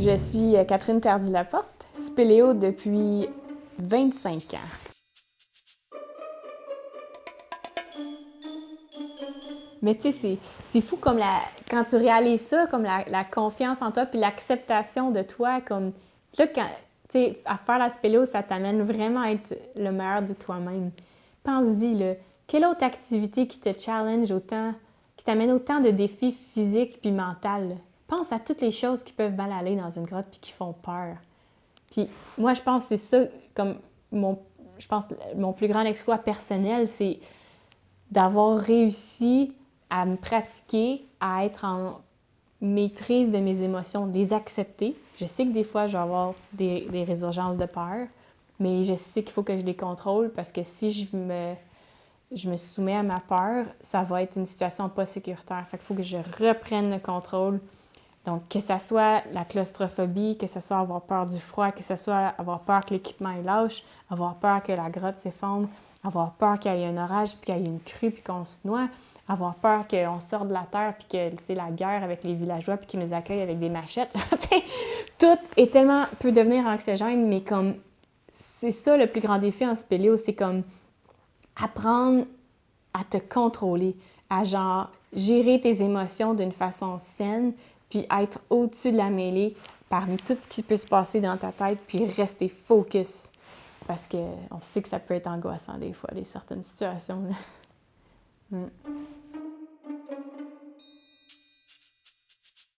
Je suis Catherine Tardy-Laporte, spéléo depuis 25 ans. Mais tu sais, c'est fou comme quand tu réalises ça, comme la confiance en toi puis l'acceptation de toi, comme c'est là quand tu sais, à faire la spéléo, ça t'amène vraiment à être le meilleur de toi-même. Pense-y, là, quelle autre activité qui te challenge autant, qui t'amène autant de défis physiques puis mentaux, là? Pense à toutes les choses qui peuvent mal aller dans une grotte puis qui font peur. Puis moi, je pense que c'est ça, comme mon plus grand exploit personnel, c'est d'avoir réussi à me pratiquer, à être en maîtrise de mes émotions, de les accepter. Je sais que des fois, je vais avoir des résurgences de peur, mais je sais qu'il faut que je les contrôle parce que si je me soumets à ma peur, ça va être une situation pas sécuritaire. Fait qu'il faut que je reprenne le contrôle. Donc, que ce soit la claustrophobie, que ce soit avoir peur du froid, que ce soit avoir peur que l'équipement est lâche, avoir peur que la grotte s'effondre, avoir peur qu'il y ait un orage, puis qu'il y ait une crue, puis qu'on se noie, avoir peur qu'on sorte de la terre, puis que c'est la guerre avec les villageois, puis qu'ils nous accueillent avec des machettes. Tout est tellement peut devenir anxiogène, mais comme c'est ça le plus grand défi en spéléo, c'est comme apprendre à te contrôler, à genre gérer tes émotions d'une façon saine, puis être au-dessus de la mêlée parmi tout ce qui peut se passer dans ta tête, puis rester focus. Parce qu'on sait que ça peut être angoissant des fois, certaines situations.